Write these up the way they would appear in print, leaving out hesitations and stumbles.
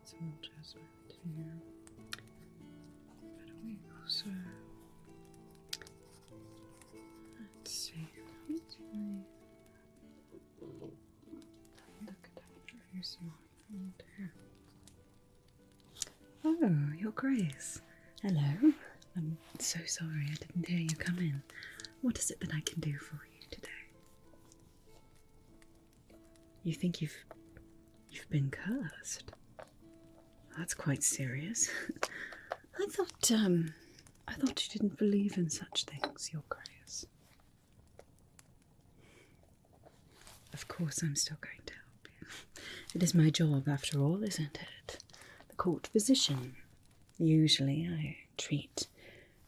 Some adjustment here, but we also, let's see, look at that very small here. Oh, Your Grace. Hello. I'm so sorry I didn't hear you come in. What is it that I can do for you today? You think you've been cursed? That's quite serious. I thought you didn't believe in such things, Your Grace. Of course I'm still going to help you. It is my job, after all, isn't it? The court physician. Usually I treat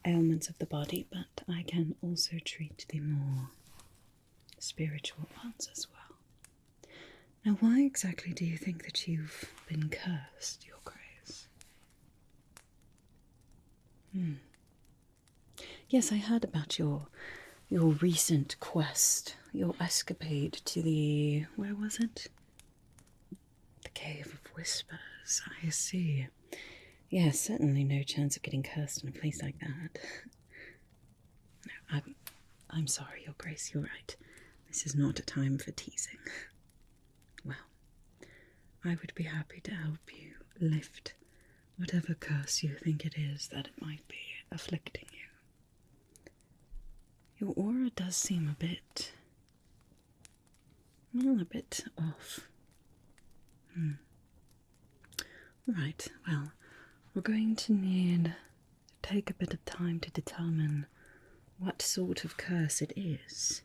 ailments of the body, but I can also treat the more spiritual ones as well. Now, why exactly do you think that you've been cursed, Your Grace? Yes, I heard about your recent quest, your escapade to the... where was it? The Cave of Whispers, I see. Yes, certainly no chance of getting cursed in a place like that. No, I'm sorry, Your Grace, you're right. This is not a time for teasing. Well, I would be happy to help you lift whatever curse you think it is that it might be afflicting you. Your aura does seem a bit off. Right, well, we're going to need to take a bit of time to determine what sort of curse it is.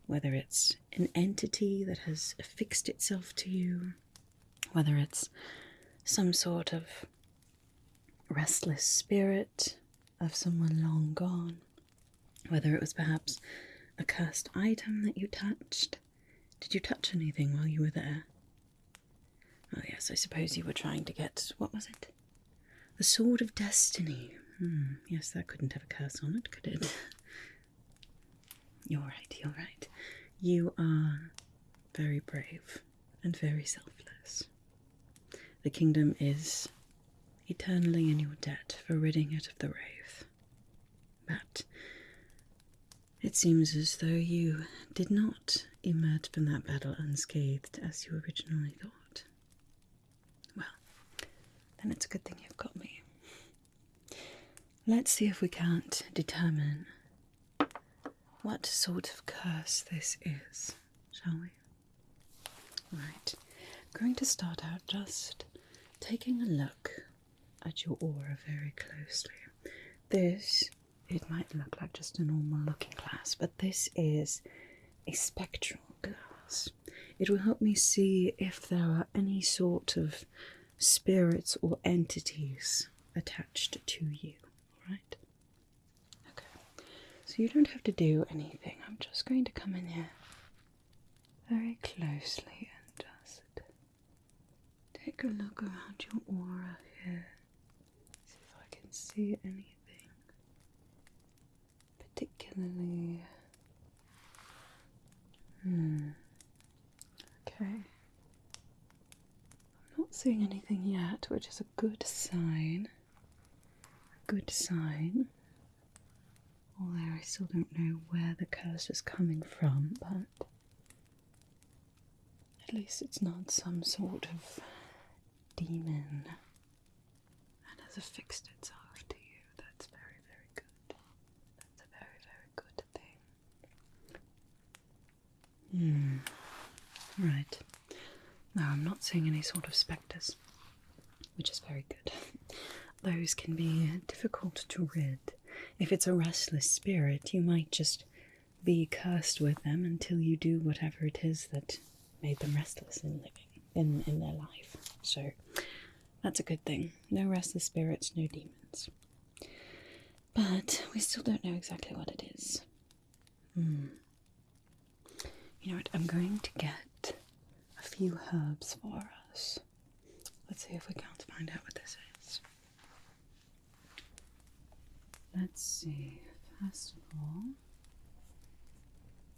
Whether it's an entity that has affixed itself to you, whether it's some sort of restless spirit of someone long gone, whether it was perhaps a cursed item that you touched. Did you touch anything while you were there? Oh yes, I suppose you were trying to get, what was it? The Sword of Destiny. Yes, that couldn't have a curse on it, could it? You're right, you're right. You are very brave and very selfless. The kingdom is eternally in your debt for ridding it of the wraith. But it seems as though you did not emerge from that battle unscathed as you originally thought. Well, then it's a good thing you've got me. Let's see if we can't determine what sort of curse this is, shall we? Right, I'm going to start out just taking a look at your aura very closely. This, it might look like just a normal looking glass, but this is a spectral glass. It will help me see if there are any sort of spirits or entities attached to you, alright? Okay, so you don't have to do anything. I'm just going to come in here very closely and just take a look around your aura here. See if I can see anything particularly. Okay. I'm not seeing anything yet, which is a good sign. A good sign. Although I still don't know where the curse is coming from, but at least it's not some sort of demon and has affixed itself to you. That's very, very good. That's a very, very good thing. Right. Now, I'm not seeing any sort of spectres, which is very good. Those can be difficult to rid. If it's a restless spirit, you might just be cursed with them until you do whatever it is that made them restless in living in their life. So That's a good thing. No restless spirits, no demons. But we still don't know exactly what it is. You know what? I'm going to get a few herbs for us. Let's see if we can't find out what this is. Let's see. First of all,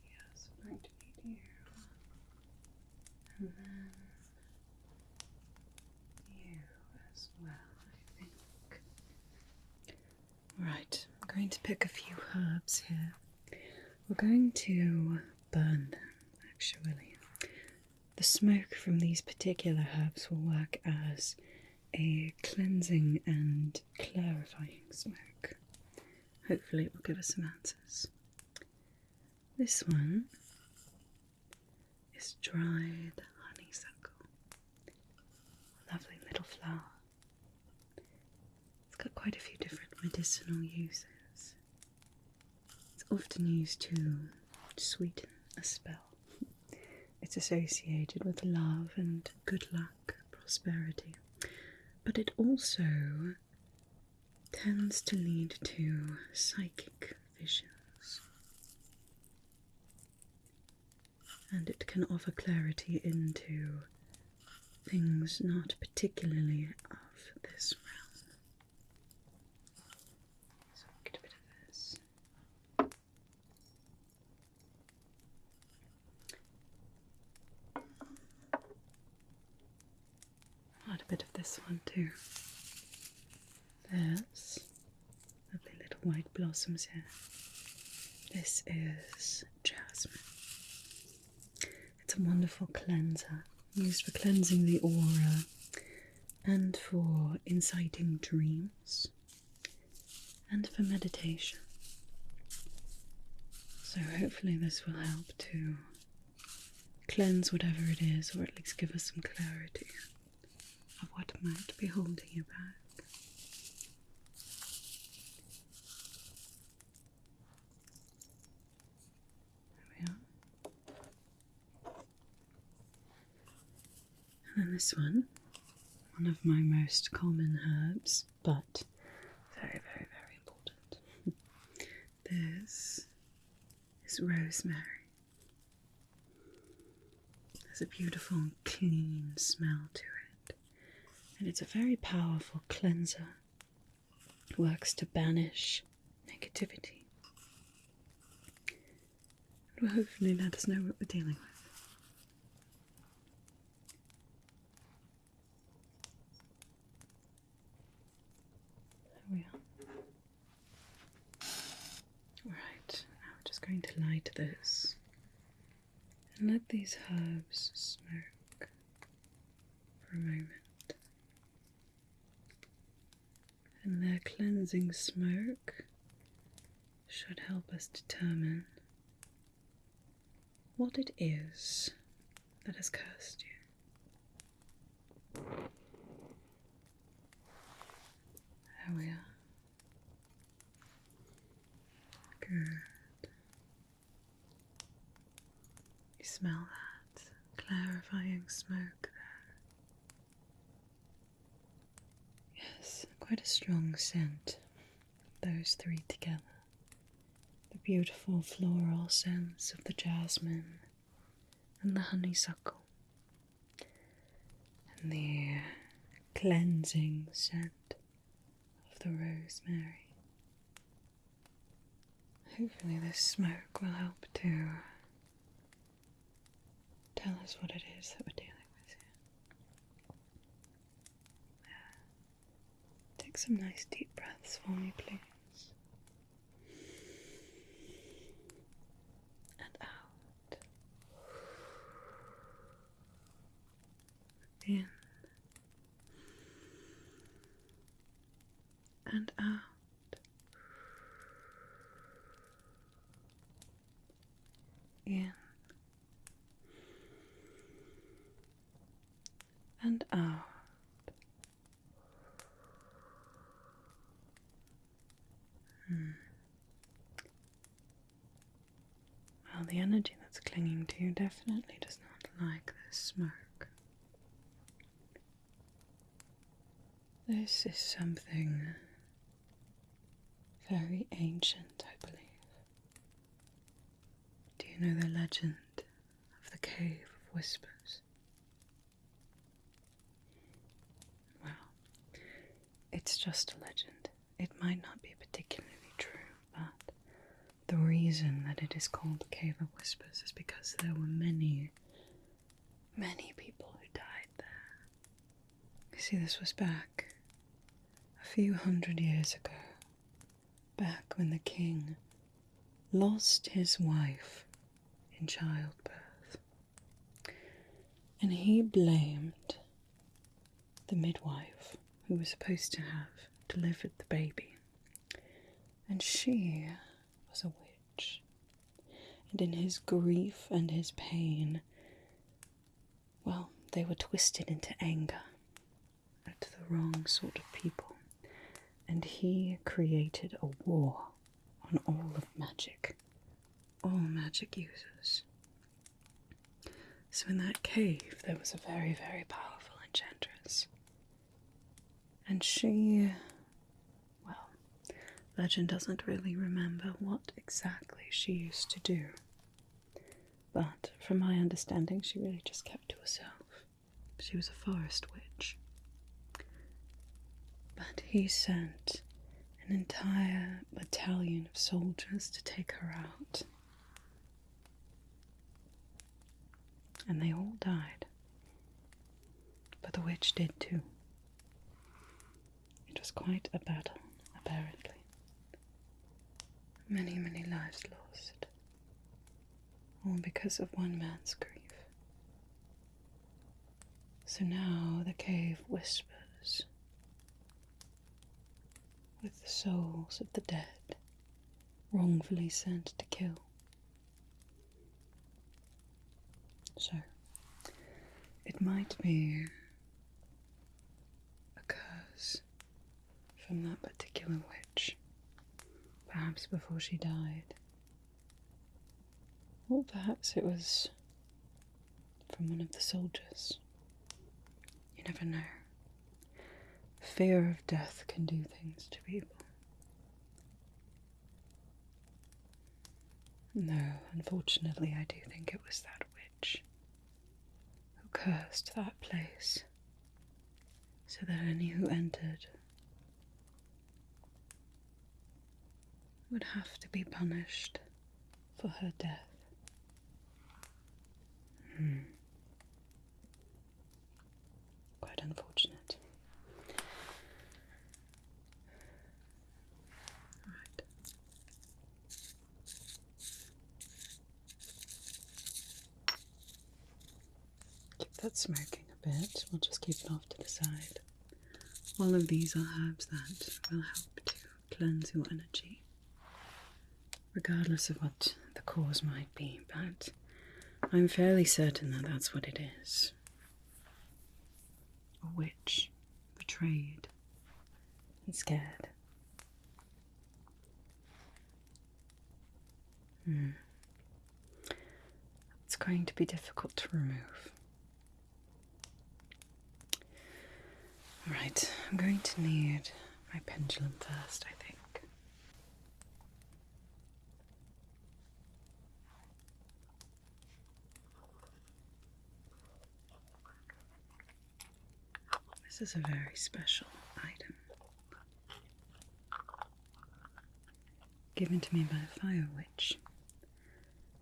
yes, I'm going to need you. And then you as well, I think. Right, I'm going to pick a few herbs here. We're going to burn them, actually. The smoke from these particular herbs will work as a cleansing and clarifying smoke. Hopefully it will give us some answers. This one is dried honeysuckle. Lovely little flower. It's got quite a few different medicinal uses. It's often used to sweeten a spell. It's associated with love and good luck, prosperity. But it also tends to lead to psychic visions. And it can offer clarity into things not particularly of this realm. So I'll get a bit of this. I'll add a bit of this one too. There's lovely little white blossoms here. This is jasmine. It's a wonderful cleanser, used for cleansing the aura and for inciting dreams and for meditation. So hopefully this will help to cleanse whatever it is, or at least give us some clarity of what might be holding you back. There we are. And then this one of my most common herbs, but very, very, very important. This is rosemary. There's a beautiful, clean smell to it, and it's a very powerful cleanser. It works to banish negativity. It will hopefully let us know what we're dealing with. There we are. Right, now we're just going to light this and let these herbs smoke for a moment. And their cleansing smoke should help us determine what it is that has cursed you. There we are. Good. You smell that clarifying smoke there? Yes, quite a strong scent. Those three together. The beautiful floral scents of the jasmine and the honeysuckle, and the cleansing scent of the rosemary. Hopefully this smoke will help to tell us what it is that we're dealing with here. Yeah. Take some nice deep breaths for me, please. And out. In. And out. In and out. Well, the energy that's clinging to you definitely does not like this smoke. This is something very ancient, I believe. Do you know the legend of the Cave of Whispers? Well, it's just a legend. It might not be particularly true, but the reason that it is called the Cave of Whispers is because there were many people who died there. You see, this was back a few hundred years ago, back when the king lost his wife in childbirth, and he blamed the midwife who was supposed to have delivered the baby, and she was a witch. And in his grief and his pain, well, they were twisted into anger at the wrong sort of people, and he created a war on all of magic, all magic users. So in that cave there was a very, very powerful enchantress, and she, well, legend doesn't really remember what exactly she used to do, but from my understanding she really just kept to herself. She was a forest witch. But he sent an entire battalion of soldiers to take her out. And they all died. But the witch did too. It was quite a battle, apparently. Many, many lives lost. All because of one man's grief. So now the cave whispers, with the souls of the dead wrongfully sent to kill. So, it might be a curse from that particular witch, perhaps before she died. Or perhaps it was from one of the soldiers. You never know. Fear of death can do things to people. No, unfortunately I do think it was that witch who cursed that place, so that any who entered would have to be punished for her death. Quite unfortunate. Right. Keep that smoking a bit. We'll just keep it off to the side. All of these are herbs that will help to cleanse your energy, regardless of what the cause might be, but I'm fairly certain that that's what it is. A witch, betrayed and scared. It's going to be difficult to remove. Right, I'm going to need my pendulum first, I think. This is a very special item, given to me by a fire witch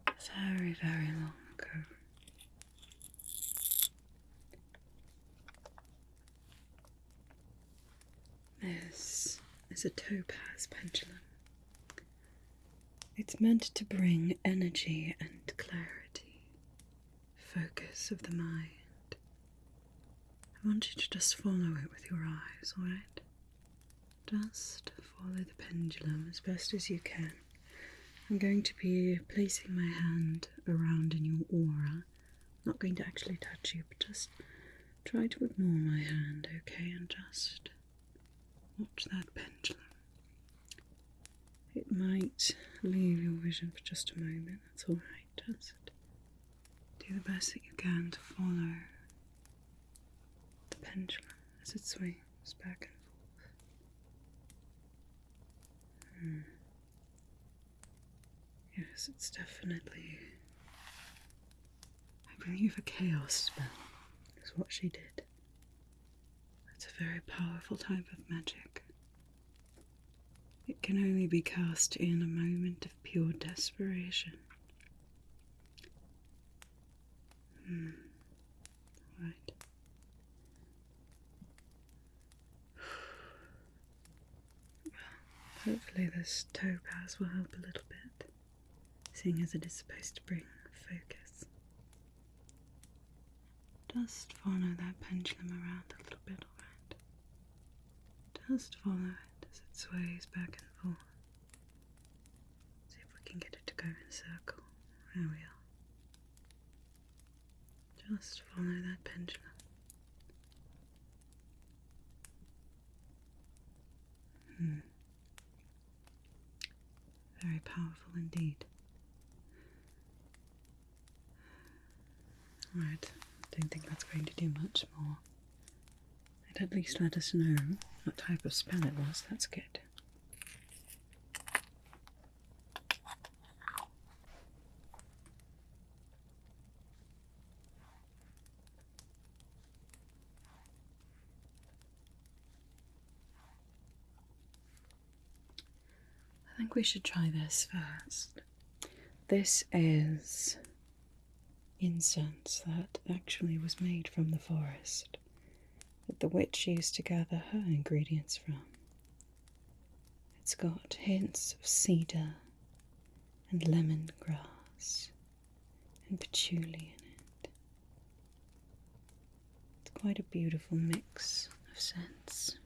very, very long ago. This is a topaz pendulum. It's meant to bring energy and clarity, focus of the mind. I want you to just follow it with your eyes, alright? Just follow the pendulum as best as you can. I'm going to be placing my hand around in your aura. I'm not going to actually touch you, but just try to ignore my hand, okay? And just watch that pendulum. It might leave your vision for just a moment, that's alright. Just do the best that you can to follow the pendulum as it swings. It's back and forth. Yes, it's definitely, I believe, a chaos spell is what she did. It's a very powerful type of magic. It can only be cast in a moment of pure desperation. Right. Hopefully this topaz will help a little bit, seeing as it is supposed to bring focus. Just follow that pendulum around a little bit, alright? Just follow it as it sways back and forth. See if we can get it to go in a circle. There we are. Just follow that pendulum. Very powerful indeed. Right, don't think that's going to do much more. It at least let us know what type of spell it was. That's good. I think we should try this first. This is incense that actually was made from the forest that the witch used to gather her ingredients from. It's got hints of cedar and lemongrass and patchouli in it. It's quite a beautiful mix of scents.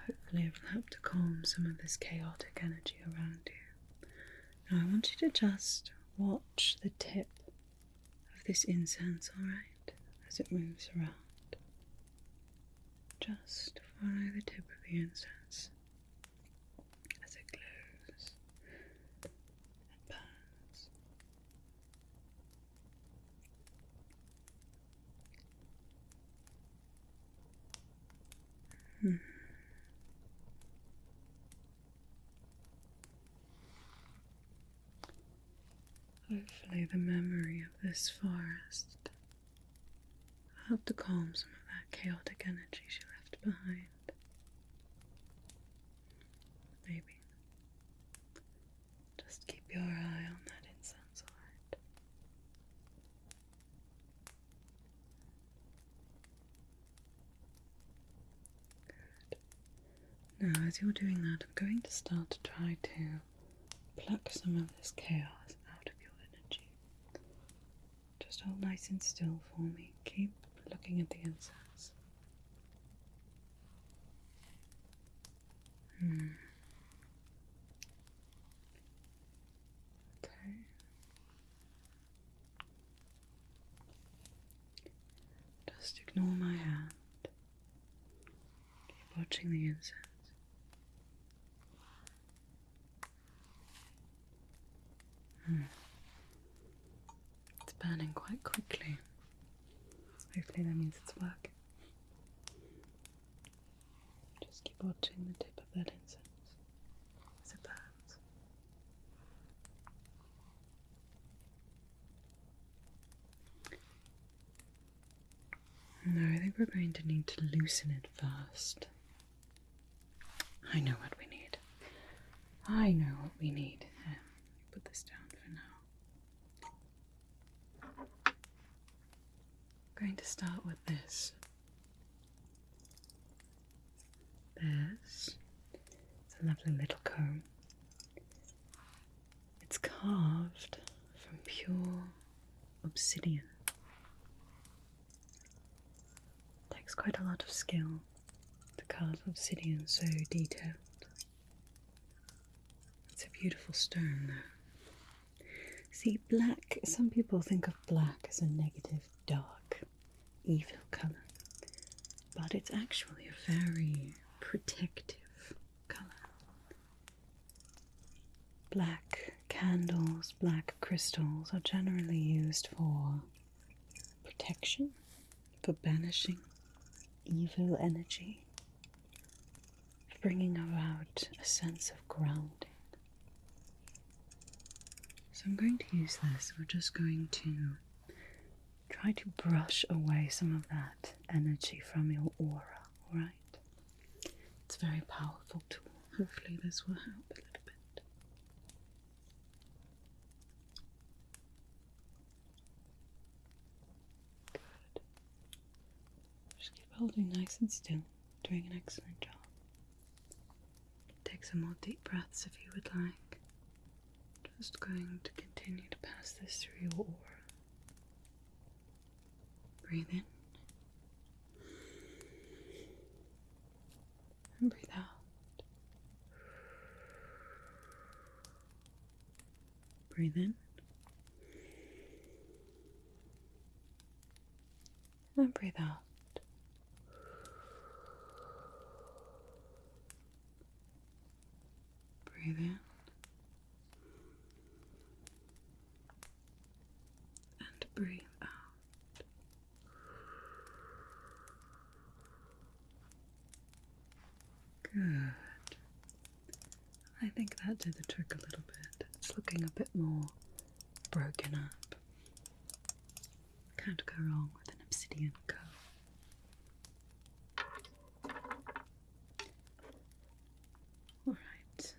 Hopefully it will help to calm some of this chaotic energy around you. Now I want you to just watch the tip of this incense, alright, as it moves around. Just follow the tip of the incense as it glows and burns. Hopefully the memory of this forest will help to calm some of that chaotic energy she left behind. Maybe just keep your eye on that incense, alright? Good. Now, as you're doing that, I'm going to start to try to pluck some of this chaos out of your energy. Just hold nice and still for me. Keep looking at the incense. Okay. Just ignore my hand. Keep watching the incense. It's burning quite quickly. Hopefully that means it's working. Just keep watching the tip of that incense as it burns. No, I think we're going to need to loosen it first. I know what we need. I know what we need. Put this down for now. I'm going to start with this. This is a lovely little comb. It's carved from pure obsidian. It takes quite a lot of skill to carve obsidian so detailed. It's a beautiful stone though. See, black, some people think of black as a negative, dark, evil colour, but it's actually a very protective colour. Black candles, black crystals are generally used for protection, for banishing evil energy, for bringing about a sense of grounding. So I'm going to use this. We're just going to try to brush away some of that energy from your aura, alright? It's a very powerful tool. Hopefully this will help a little bit. Good. Just keep holding nice and still, doing an excellent job. Take some more deep breaths if you would like. Just going to continue to pass this through your aura. Breathe in. And breathe out. Breathe in. And breathe out. Breathe in. And breathe out. Good. I think that did the trick a little bit. It's looking a bit more broken up. Can't go wrong with an obsidian curl. Alright.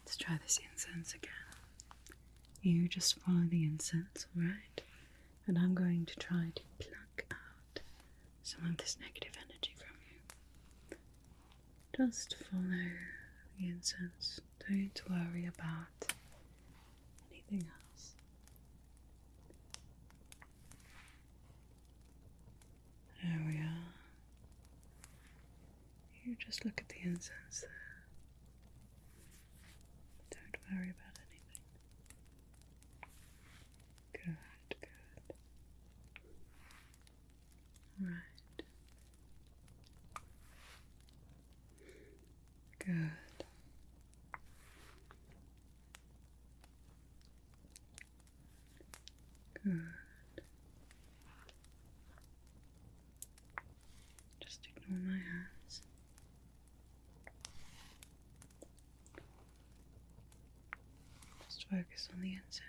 Let's try this incense again. You just follow the incense, alright? And I'm going to try to pluck out some of this negative energy from you. Just follow the incense. Don't worry about anything else. There we are. You just look at the incense there. Don't worry about anything. Good, good. Right. Good. Good. Just ignore my hands. Just focus on the incense.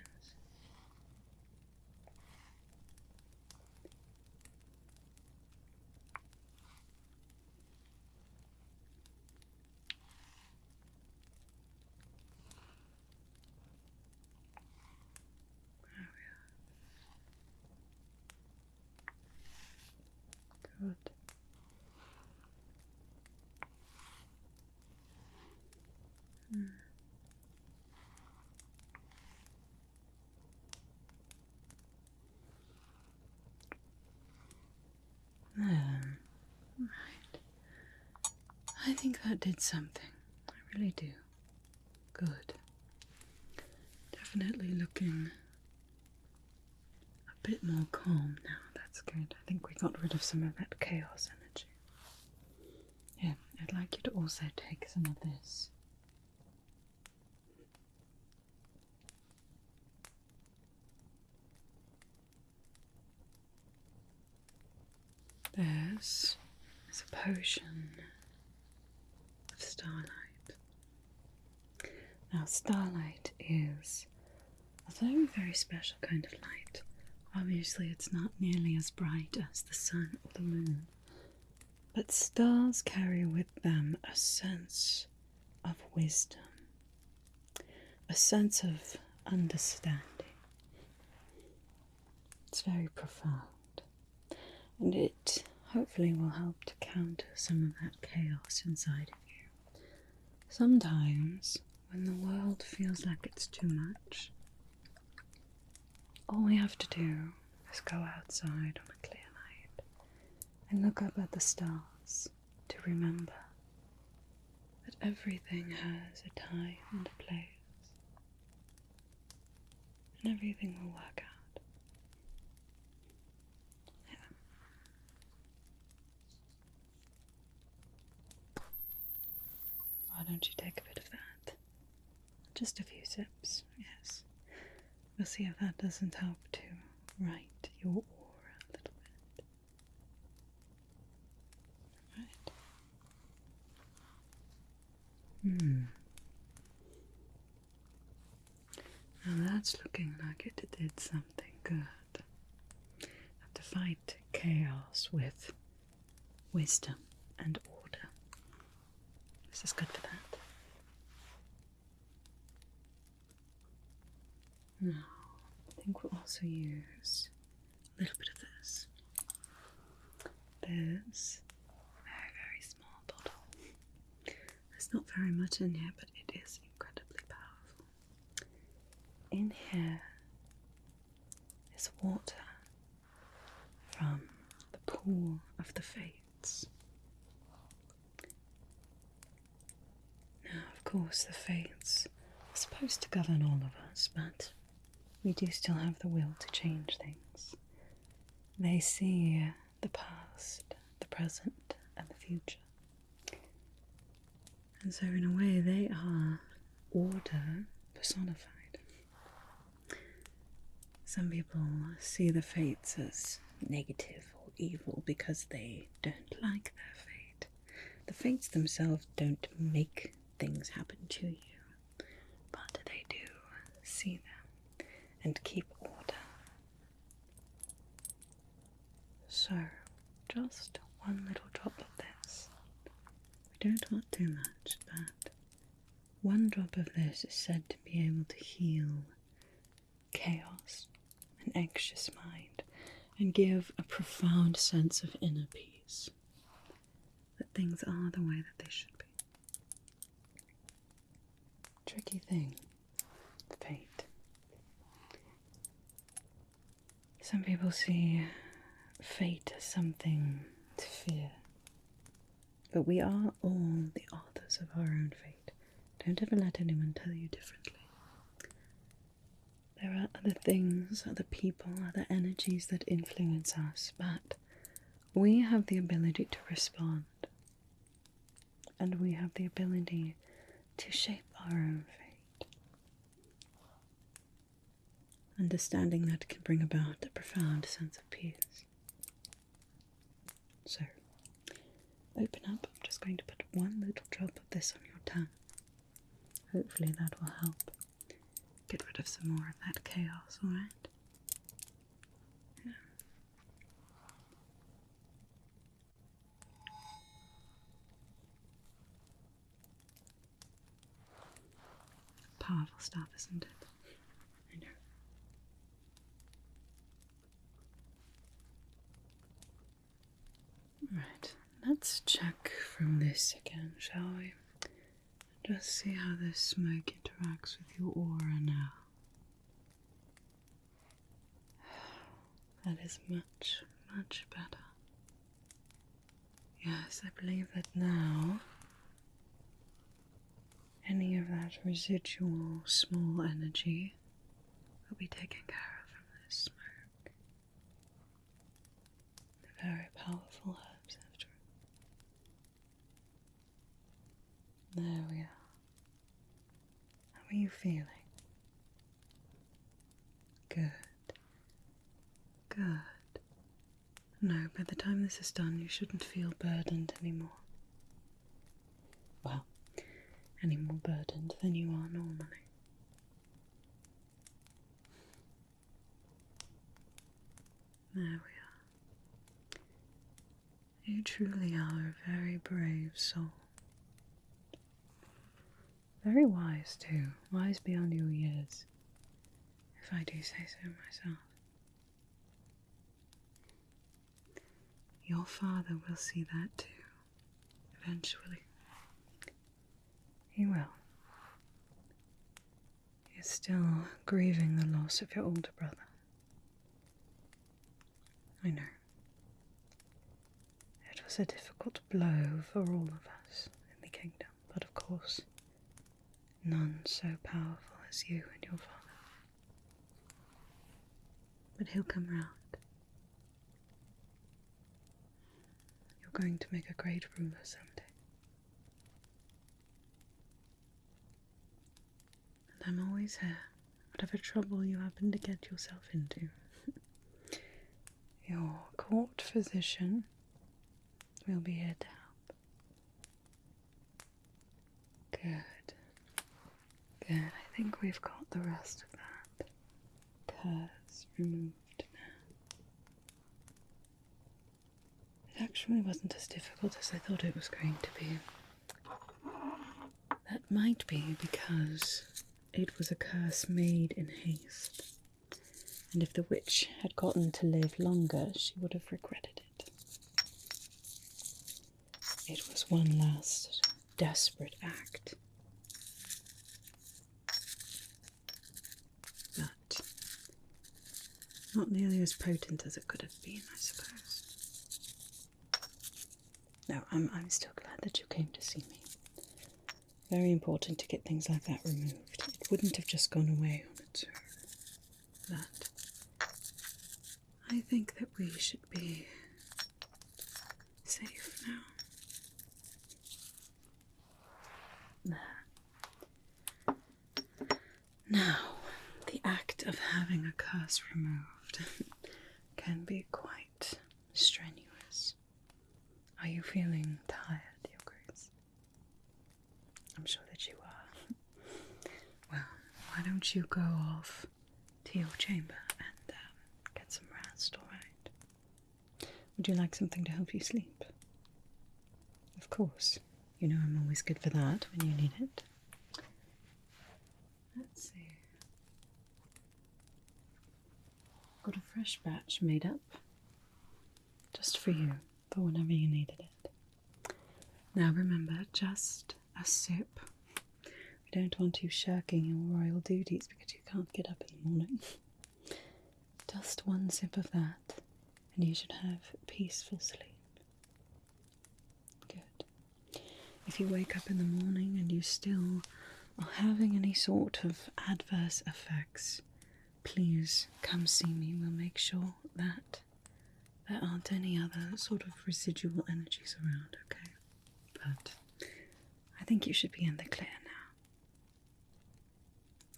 Good. There. Right. I think that did something. I really do. Good. Definitely looking a bit more calm now. That's good. I think we got rid of some of that chaos energy. Yeah, I'd like you to also take some of this. This is a potion of starlight. Now, starlight is a very, very special kind of light. Obviously, it's not nearly as bright as the sun or the moon, but stars carry with them a sense of wisdom, a sense of understanding. It's very profound. And it hopefully will help to counter some of that chaos inside of you. Sometimes, when the world feels like it's too much, all we have to do is go outside on a clear night and look up at the stars to remember that everything has a time and a place, and everything will work out. Why don't you take a bit of that? Just a few sips, yes. We'll see if that doesn't help to right your aura. that's looking like it did something good. Have to fight chaos with wisdom and order. This is good for that. Now, I think we'll also use a little bit of this. There's a very, very small bottle. There's not very much in here, but it is incredibly powerful. In here is water from the pool of the fates. Now, of course, the fates are supposed to govern all of us, but we do still have the will to change things. They see the past, the present, and the future. And so in a way they are order personified. Some people see the fates as negative or evil because they don't like their fate. The fates themselves don't make things happen to you, but they do see them and keep order. So, just one little drop of this. We don't want too much, but one drop of this is said to be able to heal chaos, an anxious mind, and give a profound sense of inner peace. That things are the way that they should be. Tricky thing, fate. Some people see fate as something to fear. But we are all the authors of our own fate. Don't ever let anyone tell you differently. There are other things, other people, other energies that influence us, but we have the ability to respond. And we have the ability to shape our own fate. Understanding that can bring about a profound sense of peace. So, open up. I'm just going to put one little drop of this on your tongue. Hopefully that will help get rid of some more of that chaos, alright? Yeah. Powerful stuff, isn't it? I know. Right, let's check from this again, shall we? Just see how this smoke interacts with your aura now. That is much, much better. Yes, I believe that now any of that residual small energy will be taken care of from this smoke. The very powerful herbs after it. There we are. How are you feeling? Good. Good. No, by the time this is done, you shouldn't feel burdened anymore. Well, any more burdened than you are normally. There we are. You truly are a very brave soul. Very wise too, wise beyond your years, if I do say so myself. Your father will see that too, eventually. He will. He is still grieving the loss of your older brother. I know. It was a difficult blow for all of us in the kingdom, but of course, none so powerful as you and your father. But he'll come round. You're going to make a great ruler someday. And I'm always here, whatever trouble you happen to get yourself into. Your court physician will be here to help. Good. Good. I think we've got the rest of that. curse removed now. It actually wasn't as difficult as I thought it was going to be. That might be because it was a curse made in haste. And if the witch had gotten to live longer, she would have regretted it. It was one last desperate act. But not nearly as potent as it could have been, I suppose. No, I'm still glad that you came to see me. Very important to get things like that removed. It wouldn't have just gone away on its own. But I think that we should be safe now. There. Now, the act of having a curse removed can be quite strenuous. Are you feeling tired, Your Grace? I'm sure that you are. Well, why don't you go off to your chamber and get some rest, alright? Would you like something to help you sleep? Of course. You know I'm always good for that when you need it. Let's see. Got a fresh batch made up. Just for you, for whenever you needed it. Now remember, just a sip. We don't want you shirking your royal duties because you can't get up in the morning. Just one sip of that, and you should have peaceful sleep. Good. If you wake up in the morning and you still are having any sort of adverse effects, please come see me. We'll make sure that there aren't any other sort of residual energies around, okay? But I think you should be in the clear now.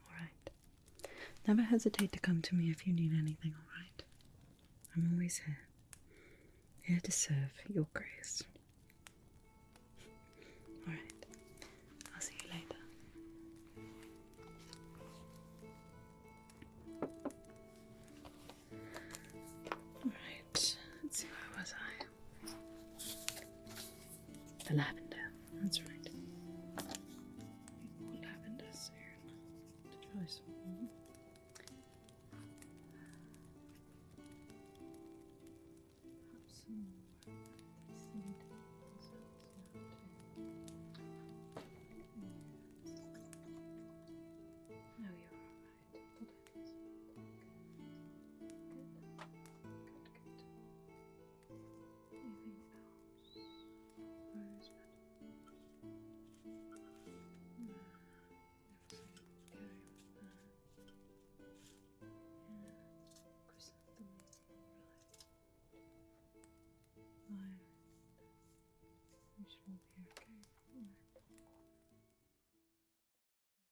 Alright. Never hesitate to come to me if you need anything, alright? I'm always here. Here to serve Your Grace. Alright. I'll see you later. Alright. Let's see, where was I? The lavender. That's right. More lavender soon. To try some more. Perhaps some more. Seed. No, you're alright. Good. Anything else? Rose chrysanthemum. Right. We should all be okay.